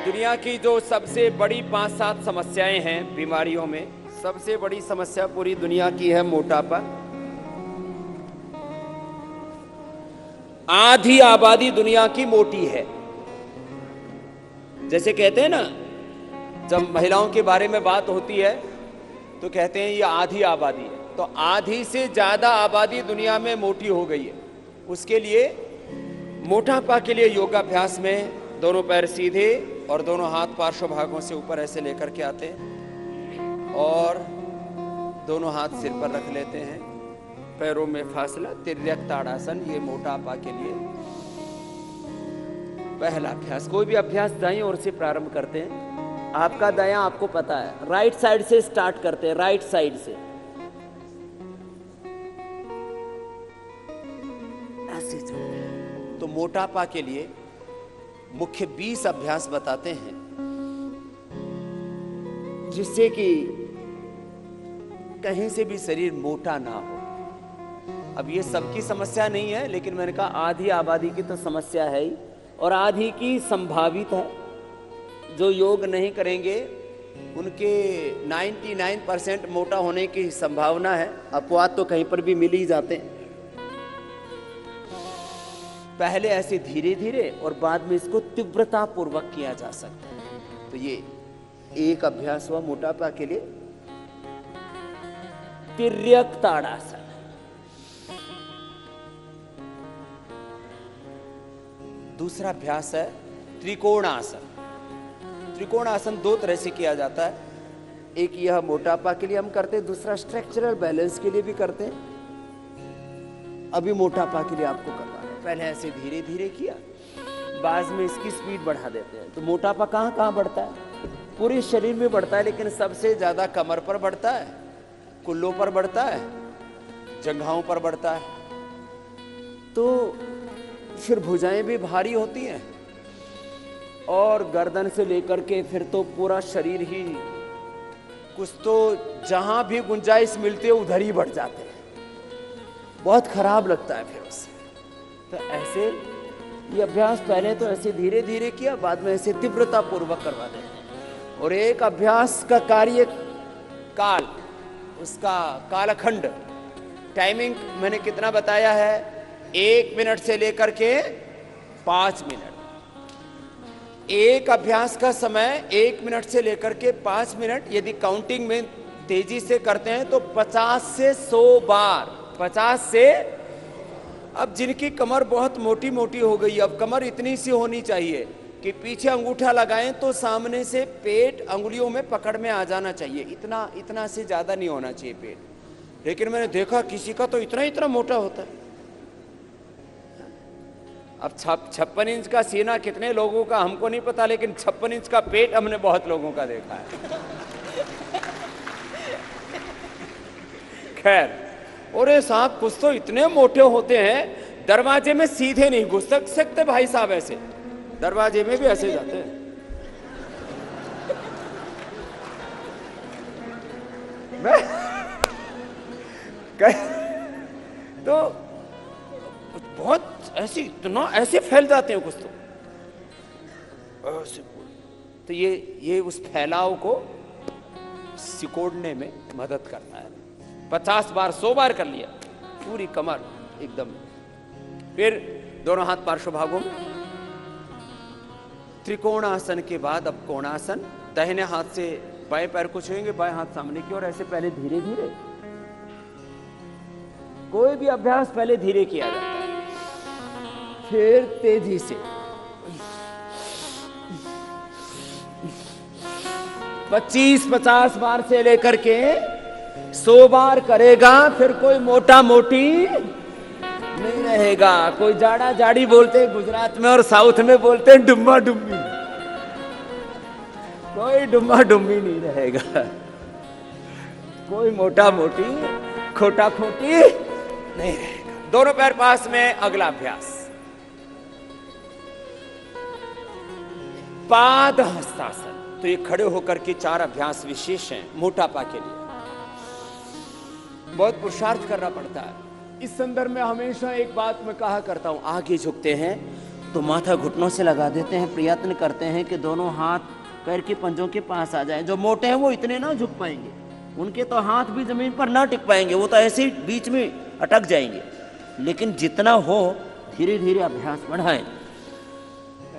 दुनिया की जो सबसे बड़ी 5-7 समस्याएं हैं बीमारियों में, सबसे बड़ी समस्या पूरी दुनिया की है मोटापा। आधी आबादी दुनिया की मोटी है। जैसे कहते हैं ना, जब महिलाओं के बारे में बात होती है तो कहते हैं ये आधी आबादी है। तो आधी से ज्यादा आबादी दुनिया में मोटी हो गई है। उसके लिए मोटापा के लिए योगाभ्यास में दोनों पैर सीधे और दोनों हाथ पार्श्व भागों से ऊपर ऐसे लेकर के आते हैं और दोनों हाथ सिर पर रख लेते हैं, पैरों में फासला, तिर्यक ताड़ासन। ये मोटापा के लिए पहला अभ्यास। कोई भी अभ्यास दाईं ओर से प्रारंभ करते हैं। आपका दायां आपको पता है, राइट साइड से स्टार्ट करते हैं, राइट साइड से ऐसे चलते हैं। तो मोटापा के लिए मुख्य 20 अभ्यास बताते हैं जिससे कि कहीं से भी शरीर मोटा ना हो। अब ये सबकी समस्या नहीं है, लेकिन मैंने कहा आधी आबादी की तो समस्या है ही, और आधी की संभावित है। जो योग नहीं करेंगे उनके 99% मोटा होने की संभावना है। अपवाद तो कहीं पर भी मिल ही जाते हैं। पहले ऐसे धीरे धीरे और बाद में इसको तीव्रता पूर्वक किया जा सकता है। तो ये एक अभ्यास हुआ मोटापा के लिए, तिर्यक ताड़ासन। दूसरा अभ्यास है त्रिकोणासन। त्रिकोणासन 2 तरह से किया जाता है। एक यह मोटापा के लिए हम करते हैं, दूसरा स्ट्रक्चरल बैलेंस के लिए भी करते हैं। अभी मोटापा के लिए आपको करवाना है। पहले ऐसे धीरे धीरे किया, बाद में इसकी स्पीड बढ़ा देते हैं। तो मोटापा कहाँ कहाँ बढ़ता है? पूरे शरीर में बढ़ता है, लेकिन सबसे ज्यादा कमर पर बढ़ता है, कुल्लों पर बढ़ता है, जंघाओं पर बढ़ता है। तो फिर भुजाएं भी भारी होती हैं और गर्दन से लेकर के फिर तो पूरा शरीर ही, कुछ तो जहां भी गुंजाइश मिलती है उधर ही बढ़ जाते हैं। बहुत खराब लगता है फिर उससे। तो ऐसे ये अभ्यास पहले तो ऐसे धीरे धीरे किया, बाद में ऐसे तीव्रता पूर्वक करवा देते हैं। और एक अभ्यास का कार्य काल, उसका कालखंड, टाइमिंग मैंने कितना बताया है? 1 मिनट से लेकर के 5 मिनट। एक अभ्यास का समय 1 मिनट से लेकर के 5 मिनट। यदि काउंटिंग में तेजी से करते हैं तो 50 से 100 बार। 50 से, अब जिनकी कमर बहुत मोटी मोटी हो गई, अब कमर इतनी सी होनी चाहिए कि पीछे अंगूठा लगाएं तो सामने से पेट अंगुलियों में पकड़ में आ जाना चाहिए। इतना से ज्यादा नहीं होना चाहिए पेट। लेकिन मैंने देखा किसी का तो इतना मोटा होता है। अब 56 इंच का सीना कितने लोगों का हमको नहीं पता, लेकिन 56 इंच का पेट हमने बहुत लोगों का देखा है। खैर, और ये साहब कुछ तो इतने मोटे होते हैं, दरवाजे में सीधे नहीं घुस सकते भाई साहब, ऐसे दरवाजे में भी ऐसे जाते हैं। तो बहुत ऐसे, इतना ऐसे फैल जाते हैं कुछ तो ऐसे। तो ये उस फैलाव को सिकोड़ने में मदद करता है। 50 बार 100 बार कर लिया, पूरी कमर एकदम। फिर दोनों हाथ पार्श्व भागों में। त्रिकोणासन के बाद अब कोणासन। दाहिने हाथ से बाएं पैर को छुएंगे, बाएं हाथ सामने की ओर, ऐसे पहले धीरे धीरे। कोई भी अभ्यास पहले धीरे किया जाता है, फिर तेजी से। 25-50 बार से लेकर के 100 बार करेगा, फिर कोई मोटा मोटी नहीं रहेगा। कोई जाड़ा जाड़ी बोलते हैं गुजरात में, और साउथ में बोलते हैं डुम्मा डुम्मी। कोई डुम्मा डुम्मी नहीं रहेगा, कोई मोटा मोटी खोटा खोटी नहीं रहेगा। दोनों पैर पास में। अगला अभ्यास पाद हस्तासन। तो ये खड़े होकर के 4 अभ्यास विशेष हैं मोटापा के लिए। बहुत पुरुषार्थ करना पड़ता है। इस संदर्भ में हमेशा एक बात मैं कहा करता हूं, आगे झुकते हैं तो माथा घुटनों से लगा देते हैं, प्रयत्न करते हैं कि दोनों हाथ पैर के पंजों के पास आ जाएं। जो मोटे हैं वो इतने ना झुक पाएंगे, उनके तो हाथ भी जमीन पर ना टिक पाएंगे, वो तो ऐसे ही बीच में अटक जाएंगे। लेकिन जितना हो धीरे धीरे अभ्यास बढ़ाएं,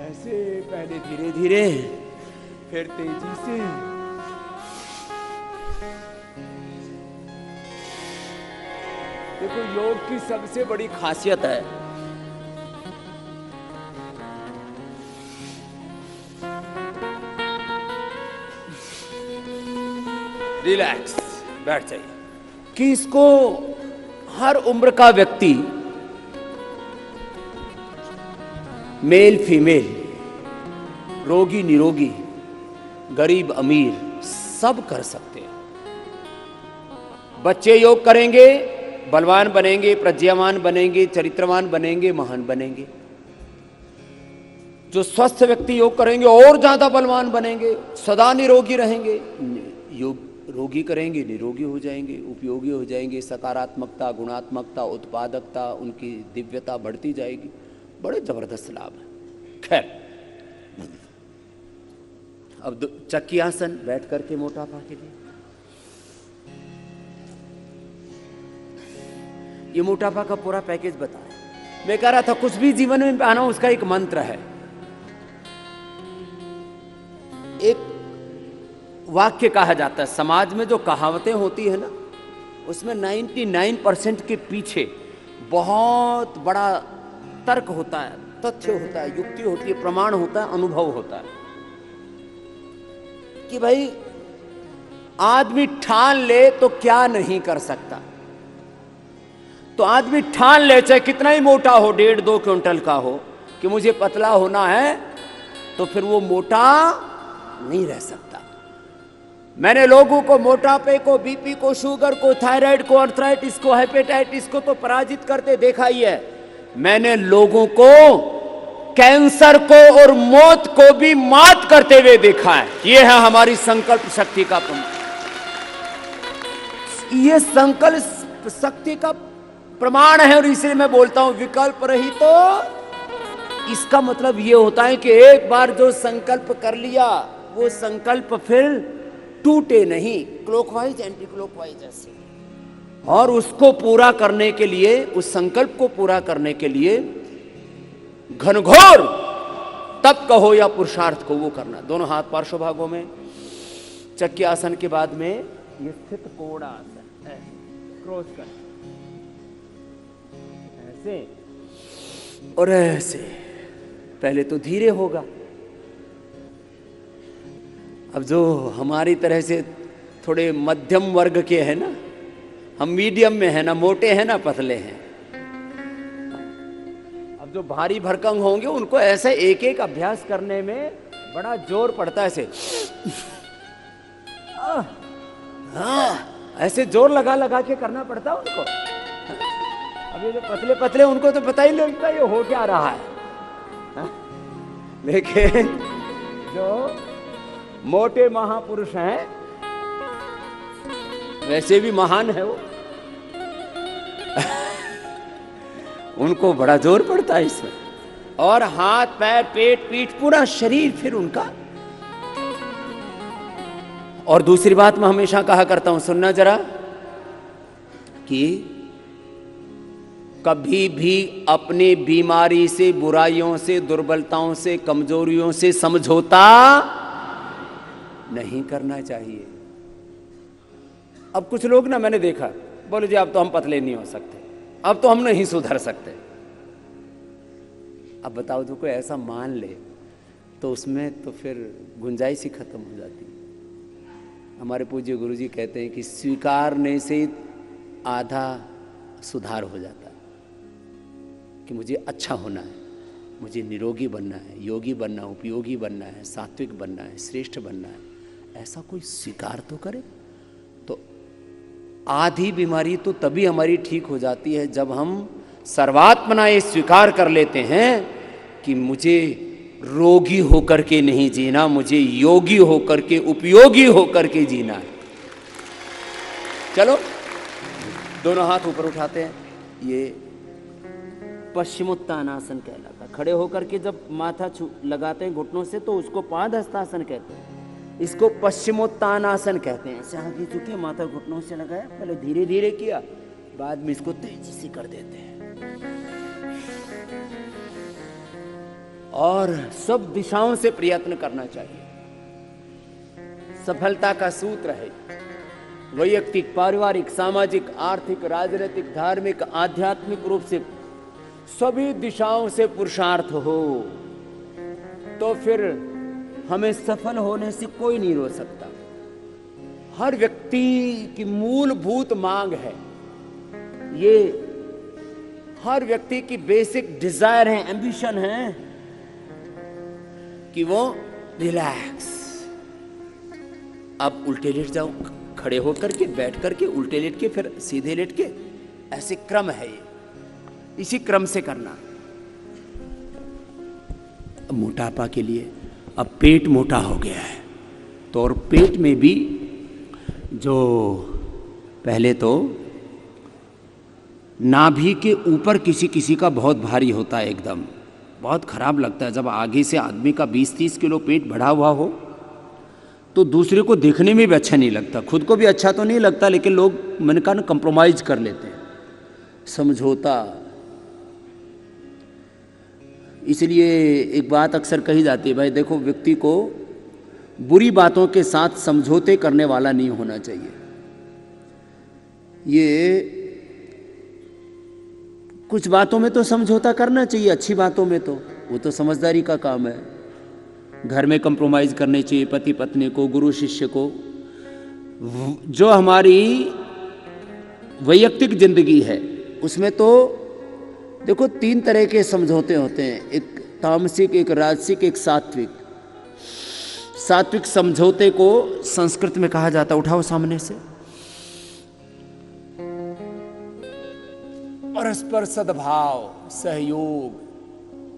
ऐसे पहले धीरे धीरे फिर तेजी से। देखो योग की सबसे बड़ी खासियत है रिलैक्स, बैठ जाइए, कि इसको हर उम्र का व्यक्ति, मेल फीमेल, रोगी निरोगी, गरीब अमीर, सब कर सकते हैं। बच्चे योग करेंगे, बलवान बनेंगे, प्रज्ञावान बनेंगे, चरित्रवान बनेंगे, महान बनेंगे। जो स्वस्थ व्यक्ति योग करेंगे और ज्यादा बलवान बनेंगे, सदा निरोगी रहेंगे। योग रोगी करेंगे, निरोगी हो जाएंगे, उपयोगी हो जाएंगे, सकारात्मकता, गुणात्मकता, उत्पादकता, उनकी दिव्यता बढ़ती जाएगी। बड़े जबरदस्त लाभ है। खैर, अब चक्की आसन बैठ करके मोटापा के लिए। ये मोटापा का पूरा पैकेज बताया। मैं कह रहा था कुछ भी जीवन में पाना उसका एक मंत्र है। एक वाक्य कहा जाता है, समाज में जो कहावतें होती है ना, उसमें 99% के पीछे बहुत बड़ा तर्क होता है, तथ्य होता है, युक्ति होती है, प्रमाण होता है, अनुभव होता है। कि भाई आदमी ठान ले तो क्या नहीं कर सकता। तो आदमी ठान ले, चाहे कितना ही मोटा हो, 1.5-2 क्विंटल का हो, कि मुझे पतला होना है, तो फिर वो मोटा नहीं रह सकता। मैंने लोगों को मोटापे को, बीपी को, शुगर को, थायराइड को, आर्थराइटिस को, हेपेटाइटिस को तो पराजित करते देखा ही है। मैंने लोगों को कैंसर को और मौत को भी मात करते हुए देखा है। यह है हमारी संकल्प शक्ति का प्रमाण। यह संकल्प शक्ति का प्रमाण है, और इसलिए मैं बोलता हूं विकल्प रही तो। इसका मतलब यह होता है कि एक बार जो संकल्प कर लिया, वो संकल्प फिर टूटे नहीं, क्लॉकवाइज एंटी क्लॉकवाइज ऐसे। और उसको पूरा करने के लिए, उस संकल्प को पूरा करने के लिए घनघोर तप कहो या पुरुषार्थ को वो करना। दोनों हाथ पार्श्व भागों में, चक्की आसन के बाद में ये स्थित कोण आसन है, क्रॉस कर ऐसे और ऐसे। पहले तो धीरे होगा। अब जो हमारी तरह से थोड़े मध्यम वर्ग के हैं ना, हम मीडियम में है ना, मोटे हैं ना पतले हैं। अब जो भारी भरकम होंगे उनको ऐसे एक एक अभ्यास करने में बड़ा जोर पड़ता है। ऐसे ऐसे जोर लगा लगा के करना पड़ता है उनको। अब ये जो पतले पतले, उनको तो पता ही नहीं लगता ये हो क्या रहा है। लेकिन जो मोटे महापुरुष हैं, वैसे भी महान है वो, उनको बड़ा जोर पड़ता है इसमें। और हाथ पैर पेट पीठ पूरा शरीर फिर उनका। और दूसरी बात मैं हमेशा कहा करता हूं, सुनना जरा, कि कभी भी अपनी बीमारी से, बुराइयों से, दुर्बलताओं से, कमजोरियों से समझौता नहीं करना चाहिए। अब कुछ लोग ना, मैंने देखा, बोले जी अब तो हम पतले नहीं हो सकते, अब तो हम नहीं सुधर सकते। अब बताओ, जो कोई ऐसा मान ले तो उसमें तो फिर गुंजाइश ही खत्म हो जाती है। हमारे पूज्य गुरुजी कहते हैं कि स्वीकारने से आधा सुधार हो जाता है, कि मुझे अच्छा होना है, मुझे निरोगी बनना है, योगी बनना है, उपयोगी बनना है, सात्विक बनना है, श्रेष्ठ बनना है। ऐसा कोई स्वीकार तो करे। तो आधी बीमारी तो तभी हमारी ठीक हो जाती है जब हम सर्वात्मना ये स्वीकार कर लेते हैं कि मुझे रोगी होकर के नहीं जीना, मुझे योगी होकर के, उपयोगी होकर के जीना है। चलो, दोनों हाथ ऊपर उठाते हैं। ये पश्चिमोत्तानासन कहलाता, खड़े होकर के जब माथा लगाते हैं घुटनों से तो उसको पाद हस्तासन कहते हैं। इसको पश्चिमोत्तानासन कहते हैं। ऐसे आगे झुके, माथा घुटनों से लगाया, पहले धीरे धीरे किया, बाद में इसको तेजी से कर देते हैं। और सब दिशाओं से प्रयत्न करना चाहिए। सफलता का सूत्र है वैयक्तिक, पारिवारिक, सामाजिक, आर्थिक, राजनीतिक, धार्मिक, आध्यात्मिक रूप से सभी दिशाओं से पुरुषार्थ हो तो फिर हमें सफल होने से कोई नहीं रोक सकता। हर व्यक्ति की मूलभूत मांग है, ये हर व्यक्ति की बेसिक डिजायर है, एम्बिशन है कि वो रिलैक्स। अब उल्टे लेट जाओ, खड़े होकर के, बैठ करके, उल्टे लेट के, फिर सीधे लेट के, ऐसे क्रम है ये, इसी क्रम से करना। मोटापा के लिए अब पेट मोटा हो गया है तो और पेट में भी जो पहले तो नाभि के ऊपर किसी किसी का बहुत भारी होता है, एकदम बहुत खराब लगता है जब आगे से आदमी का 20-30 किलो पेट बढ़ा हुआ हो तो दूसरे को देखने में भी अच्छा नहीं लगता, खुद को भी अच्छा तो नहीं लगता, लेकिन लोग मैंने कहा ना कंप्रोमाइज कर लेते हैं, समझौता। इसलिए एक बात अक्सर कही जाती है, भाई देखो व्यक्ति को बुरी बातों के साथ समझौते करने वाला नहीं होना चाहिए। ये कुछ बातों में तो समझौता करना चाहिए, अच्छी बातों में तो वो तो समझदारी का काम है। घर में कंप्रोमाइज करने चाहिए, पति पत्नी को, गुरु शिष्य को। जो हमारी वैयक्तिक जिंदगी है उसमें तो देखो 3 तरह के समझौते होते हैं, एक तामसिक, एक राजसिक, एक सात्विक। सात्विक समझौते को संस्कृत में कहा जाता है, उठाओ सामने से, परस्पर सद्भाव, सहयोग,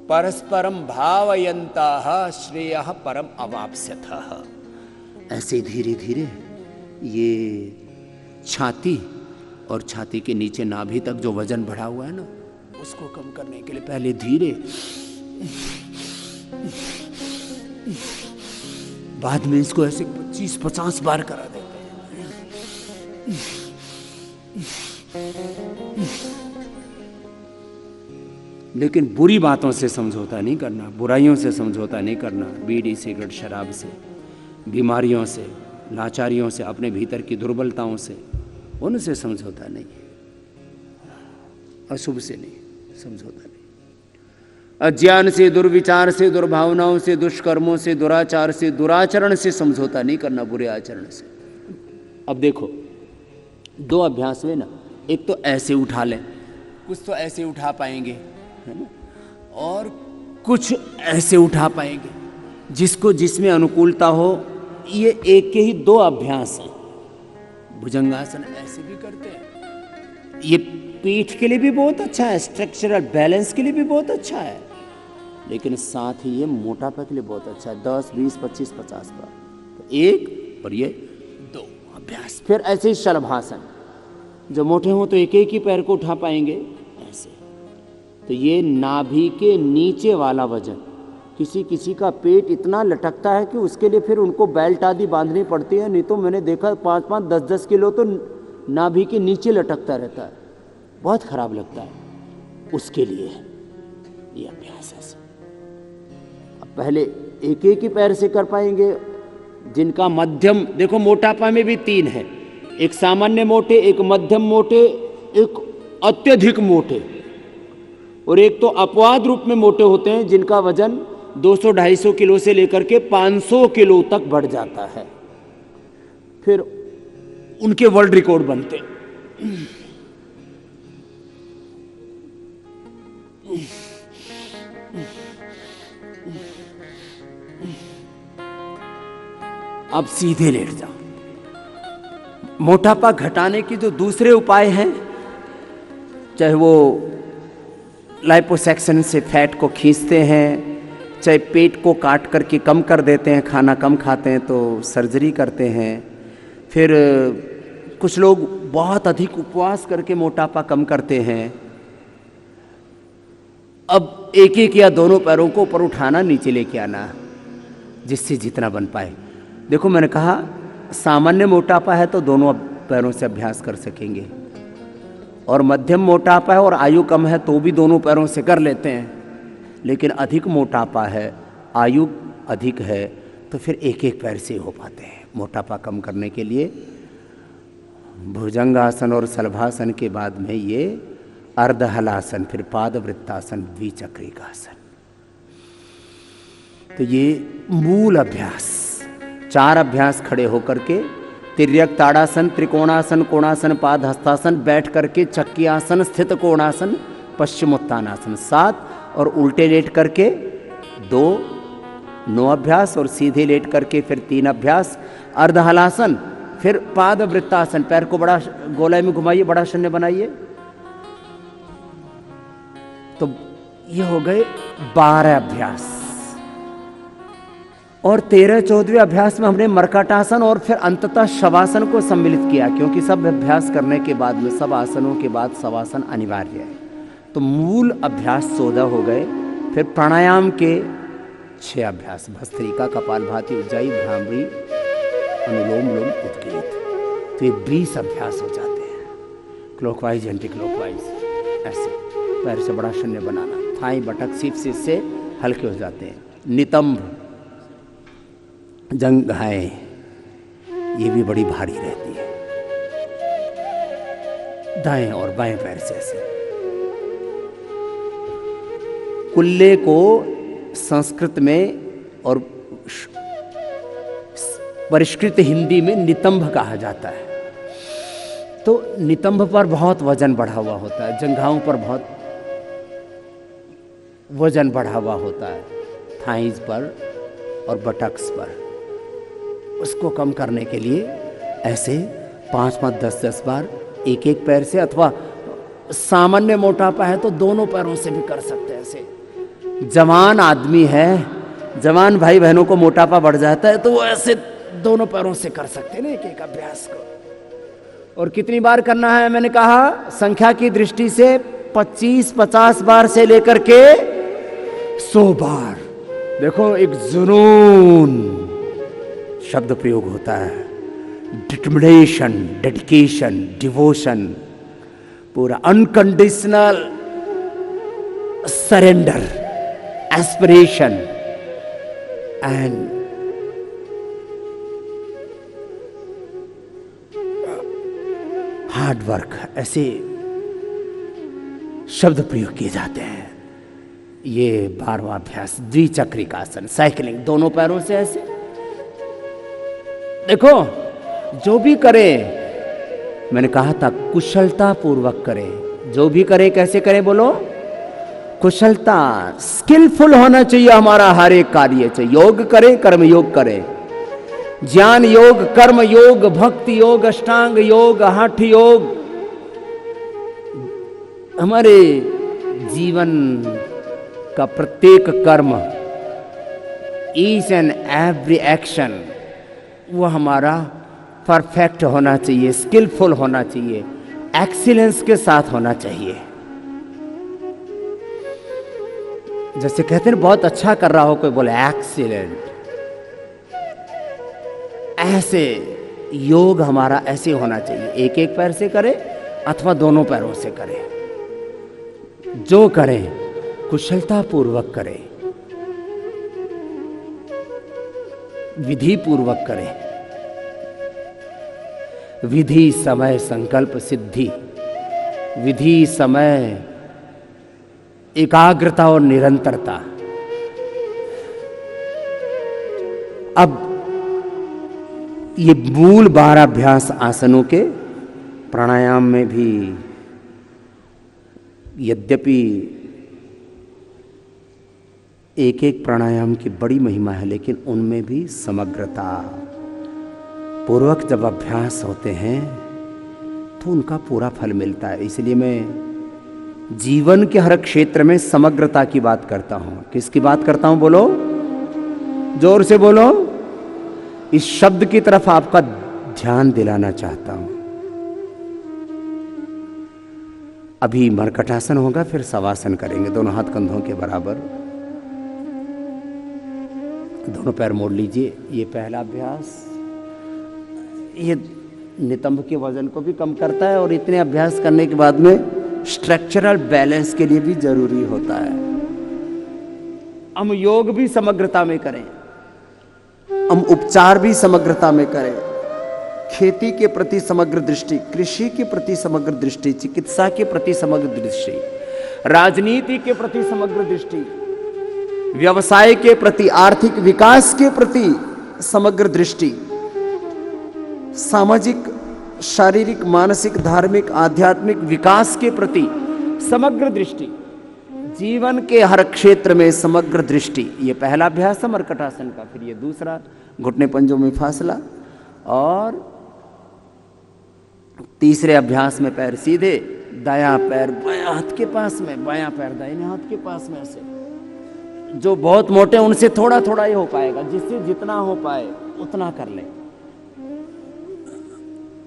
परस्परम भावयन्तः श्रेयः परम अवाप्स्यथः। ऐसे धीरे धीरे ये छाती और छाती के नीचे नाभि तक जो वजन बढ़ा हुआ है ना, उसको कम करने के लिए पहले धीरे, बाद में इसको ऐसे 25-50 बार करा देते हैं। लेकिन बुरी बातों से समझौता नहीं करना, बुराइयों से समझौता नहीं करना, बीड़ी, सिगरेट, शराब से, बीमारियों से, लाचारियों से, अपने भीतर की दुर्बलताओं से, उनसे समझौता नहीं, अशुभ से नहीं समझौता नहीं, अज्ञान से, दुर्विचार से, दुर्भावनाओं से, दुष्कर्मों से, दुराचार से, दुराचरण से समझौता नहीं करना, बुरे आचरण से। अब देखो 2 अभ्यास हुए ना, एक तो ऐसे उठा लें, कुछ तो ऐसे उठा पाएंगे है ना, और कुछ ऐसे उठा पाएंगे, जिसको जिसमें अनुकूलता हो। ये एक के ही 2 अभ्यास हैं। भुजंगासन ऐसे भी करते हैं, ये पीठ के लिए भी बहुत अच्छा है, स्ट्रक्चरल बैलेंस के लिए भी बहुत अच्छा है, लेकिन साथ ही ये मोटापा के लिए बहुत अच्छा है। 10, 20, 25, 50 बार, तो 1 और ये 2 अभ्यास। फिर ऐसे ही शलभासन, जो मोटे हों तो एक एक ही पैर को उठा पाएंगे ऐसे। तो ये नाभि के नीचे वाला वजन, किसी किसी का पेट इतना लटकता है कि उसके लिए फिर उनको बेल्ट आदि बांधनी पड़ती है, नहीं तो मैंने देखा 5-5, 10-10 किलो तो नाभि के नीचे लटकता रहता है, बहुत खराब लगता है। उसके लिए ये अभ्यास है। अब पहले एक एक ही पैर से कर पाएंगे, जिनका मध्यम, देखो मोटापा में भी 3 है, एक सामान्य मोटे, एक मध्यम मोटे, एक अत्यधिक मोटे, और एक तो अपवाद रूप में मोटे होते हैं जिनका वजन 200-250 किलो से लेकर के 500 किलो तक बढ़ जाता है, फिर उनके वर्ल्ड रिकॉर्ड बनते हैं। अब सीधे लेट जाओ। मोटापा घटाने की जो दूसरे उपाय हैं, चाहे वो लाइपोसक्शन से फैट को खींचते हैं, चाहे पेट को काट करके कम कर देते हैं, खाना कम खाते हैं तो सर्जरी करते हैं, फिर कुछ लोग बहुत अधिक उपवास करके मोटापा कम करते हैं। अब एक एक या दोनों पैरों को ऊपर उठाना, नीचे लेके आना, जिससे जितना बन पाए। देखो मैंने कहा सामान्य मोटापा है तो दोनों पैरों से अभ्यास कर सकेंगे, और मध्यम मोटापा है और आयु कम है तो भी दोनों पैरों से कर लेते हैं। लेकिन अधिक मोटापा है, आयु अधिक है, तो फिर एक एक पैर से हो पाते हैं। मोटापा कम करने के लिए भुजंगासन और शलभासन के बाद में ये अर्धहलासन, फिर पादवृत्तासन, द्विचक्रिकासन। तो ये मूल अभ्यास, 4 अभ्यास खड़े होकर के, तिर्यक ताड़ासन, त्रिकोणासन, कोणासन, पाद हस्तासन, बैठ करके चक्की आसन, स्थित कोणासन, पश्चिमोत्तानासन 7, और उल्टे लेट करके 9 अभ्यास, और सीधे लेट करके फिर 3 अभ्यास, अर्धहलासन, फिर पाद वृत्तासन, पैर को बड़ा गोलाई में घुमाइए, बड़ा शून्य बनाइए। तो ये हो गए 12 अभ्यास। और 13-14वें अभ्यास में हमने मर्कटासन और फिर अंततः शवासन को सम्मिलित किया, क्योंकि सब अभ्यास करने के बाद में, सब आसनों के बाद शवासन अनिवार्य है। तो मूल अभ्यास 14 हो गए। फिर प्राणायाम के 6 अभ्यास, भस्त्रिका, कपालभाति, उज्जाई, भ्रामरी, अनुलोम विलोम, उद्गीत। तो ये 20 अभ्यास हो जाते हैं, क्लॉकवाइज एंटी क्लॉकवाइज, ऐसे पैर से बड़ा शून्य बनाना, थाई बटक सीप से इससे हल्के हो जाते हैं। नितंब, जंघाएं, ये भी बड़ी भारी रहती है, दाएं और बाएं पैर से ऐसे। कुल्ले को संस्कृत में और परिष्कृत हिंदी में नितंब कहा जाता है। तो नितंब पर बहुत वजन बढ़ा हुआ होता है, जंघाओं पर बहुत वजन बढ़ा हुआ होता है, थाइज पर और बटक्स पर। उसको कम करने के लिए ऐसे 5-5, 10-10 बार एक एक पैर से, अथवा सामान्य मोटापा है तो दोनों पैरों से भी कर सकते हैं। ऐसे जवान आदमी है, जवान भाई बहनों को मोटापा बढ़ जाता है तो वो ऐसे दोनों पैरों से कर सकते हैं ना एक एक अभ्यास को। और कितनी बार करना है मैंने कहा, संख्या की दृष्टि से 25-50 बार से लेकर के 100 बार। देखो एक जुनून शब्द प्रयोग होता है, डिटर्मिनेशन, डेडिकेशन, डिवोशन, पूरा unconditional surrender, aspiration and hard work, ऐसे शब्द प्रयोग किए जाते हैं। ये 12वां अभ्यास, द्विचक्रिकासन, साइकिलिंग, दोनों पैरों से ऐसे। देखो जो भी करे, मैंने कहा था कुशलता पूर्वक करे, जो भी करे कैसे करे बोलो, कुशलता, स्किलफुल होना चाहिए हमारा हर एक कार्य चाहिए। योग करे, कर्म योग करे, ज्ञान योग, कर्म योग, भक्ति योग, अष्टांग योग, हठ योग, हमारे जीवन का प्रत्येक कर्म, ईच एंड एवरी एक्शन, वो हमारा परफेक्ट होना चाहिए, स्किलफुल होना चाहिए, एक्सीलेंस के साथ होना चाहिए। जैसे कहते हैं बहुत अच्छा कर रहा हो, कोई बोले एक्सीलेंट, ऐसे योग हमारा ऐसे होना चाहिए। एक एक पैर से करे अथवा दोनों पैरों से करे, जो करें कुशलता पूर्वक करें, विधि पूर्वक करें। विधि समय संकल्प सिद्धि, विधि समय एकाग्रता और निरंतरता। अब ये मूल 12 अभ्यास आसनों के, प्राणायाम में भी यद्यपि एक एक प्राणायाम की बड़ी महिमा है, लेकिन उनमें भी समग्रता पूर्वक जब अभ्यास होते हैं तो उनका पूरा फल मिलता है। इसलिए मैं जीवन के हर क्षेत्र में समग्रता की बात करता हूं। किसकी बात करता हूं बोलो, जोर से बोलो। इस शब्द की तरफ आपका ध्यान दिलाना चाहता हूं। अभी मरकटासन होगा, फिर शवासन करेंगे, दोनों हाथ कंधों के बराबर, दोनों पैर मोड़ लीजिए। ये पहला अभ्यास, ये नितंब के वजन को भी कम करता है और इतने अभ्यास करने के बाद में स्ट्रक्चरल बैलेंस के लिए भी जरूरी होता है। हम योग भी समग्रता में करें, हम उपचार भी समग्रता में करें, खेती के प्रति समग्र दृष्टि, कृषि के प्रति समग्र दृष्टि, चिकित्सा के प्रति समग्र दृष्टि, राजनीति के प्रति समग्र दृष्टि, व्यवसाय के प्रति, आर्थिक विकास के प्रति समग्र दृष्टि, सामाजिक, शारीरिक, मानसिक, धार्मिक, आध्यात्मिक विकास के प्रति समग्र दृष्टि, जीवन के हर क्षेत्र में समग्र दृष्टि। ये पहला अभ्यास है मरकटासन का। फिर ये दूसरा, घुटने पंजों में फासला, और तीसरे अभ्यास में पैर सीधे, दायां पैर बायां हाथ के पास में, बायां पैर दाहिने हाथ के पास में। से जो बहुत मोटे उनसे थोड़ा थोड़ा ही हो पाएगा, जिससे जितना हो पाए उतना कर ले,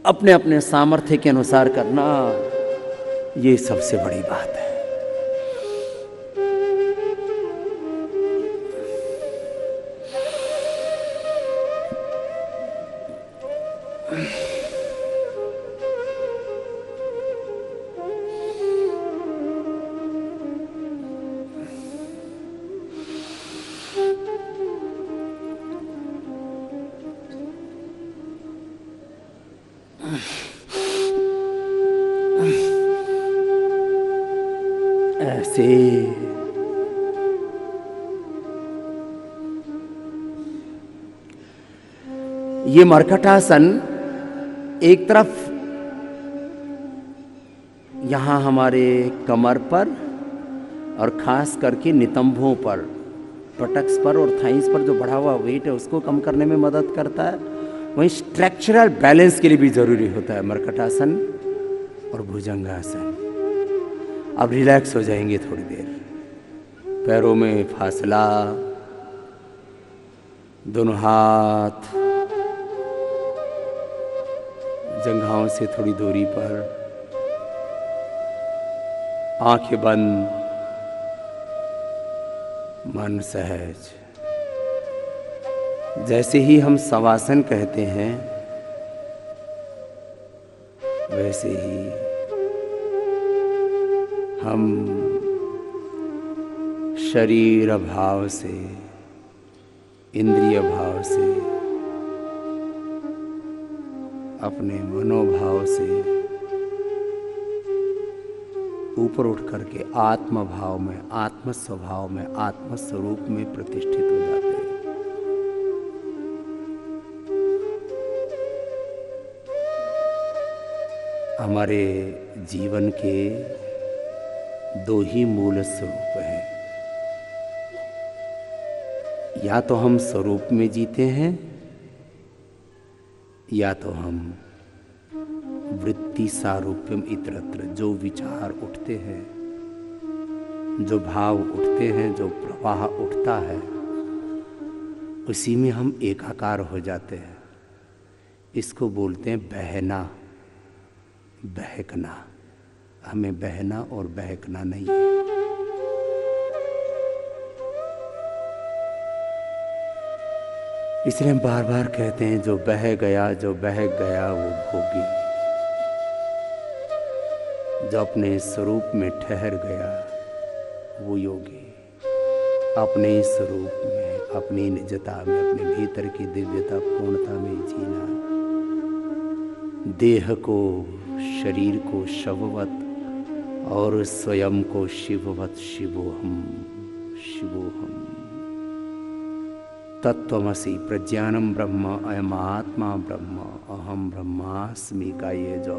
अपने अपने सामर्थ्य के अनुसार करना, ये सबसे बड़ी बात है। ऐसे ये मरकटासन एक तरफ यहां हमारे कमर पर और खास करके नितंबों पर, पटक्स पर और थाइस पर जो बढ़ा हुआ वेट है उसको कम करने में मदद करता है। वहीं स्ट्रक्चरल बैलेंस के लिए भी जरूरी होता है मरकटासन और भुजंगासन। अब रिलैक्स हो जाएंगे थोड़ी देर, पैरों में फासला, दोनों हाथ जंघाओं से थोड़ी दूरी पर, आंखें बंद, मन सहज। जैसे ही हम शवासन कहते हैं वैसे ही हम शरीर भाव से, इंद्रिय भाव से, अपने मनोभाव से ऊपर उठ करके आत्म भाव में, आत्म स्वभाव में, आत्म स्वरूप में प्रतिष्ठित हो जाते हैं। हमारे जीवन के दो ही मूल स्वरूप हैं, या तो हम स्वरूप में जीते हैं या तो हम वृत्ति सारूप्यम इतरत्र, जो विचार उठते हैं, जो भाव उठते हैं, जो प्रवाह उठता है, उसी में हम एकाकार हो जाते हैं। इसको बोलते हैं बहना, बहकना। हमें बहना और बहकना नहीं है। इसलिए हम बार बार कहते हैं जो बह गया, जो बहक गया वो भोगी। जो अपने स्वरूप में ठहर गया वो योगी। अपने स्वरूप में, अपनी निजता में, अपने भीतर की दिव्यता पूर्णता में जीना। देह को, शरीर को शववत और स्वयं को शिववत। शिवोहम, शिवोहम। तत्वमसि प्रज्ञानम ब्रह्म, अयम आत्मा ब्रह्म, अहम ब्रह्मास्मि का ये जो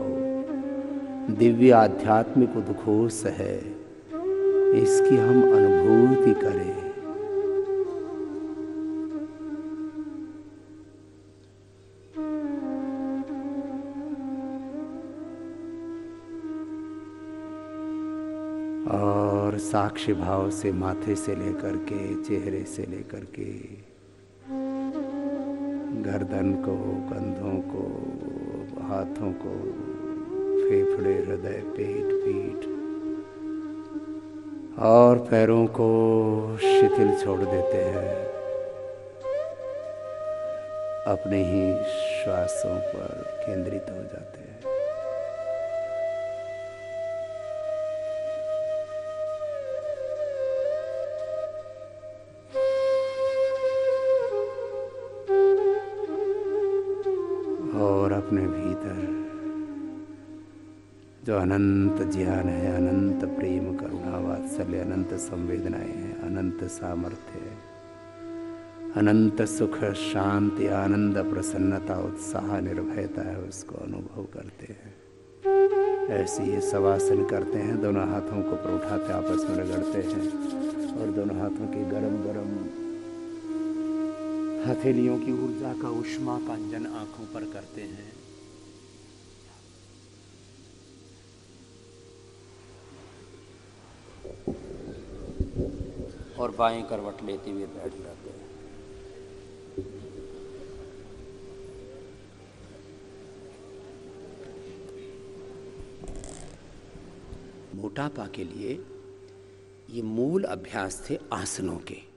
दिव्य आध्यात्मिक उद्घोष है, इसकी हम अनुभूति करें। और साक्षी भाव से माथे से लेकर के, चेहरे से लेकर के, गर्दन को, कंधों को, हाथों को, फेफड़े, हृदय, पेट, पीठ, और पैरों को शिथिल छोड़ देते हैं, अपने ही श्वासों पर केंद्रित हो जाते हैं। और अपने भीतर जो अनंत ज्ञान है, अनंत प्रेम, करुणा, वात्सल्य, अनंत संवेदनाएं हैं, अनंत सामर्थ्य है, अनंत सुख, शांति, आनंद, प्रसन्नता, उत्साह, निर्भयता है, उसको अनुभव करते हैं। ऐसे ही शवासन करते हैं, दोनों हाथों को ऊपर उठाते आपस में रगड़ते हैं और दोनों हाथों की गरम गरम हथेलियों की ऊर्जा का, उष्मा का अंजन आंखों पर करते हैं। और बाएं करवट लेते हुए बैठ जाते हैं। मोटापा के लिए ये मूल अभ्यास थे आसनों के।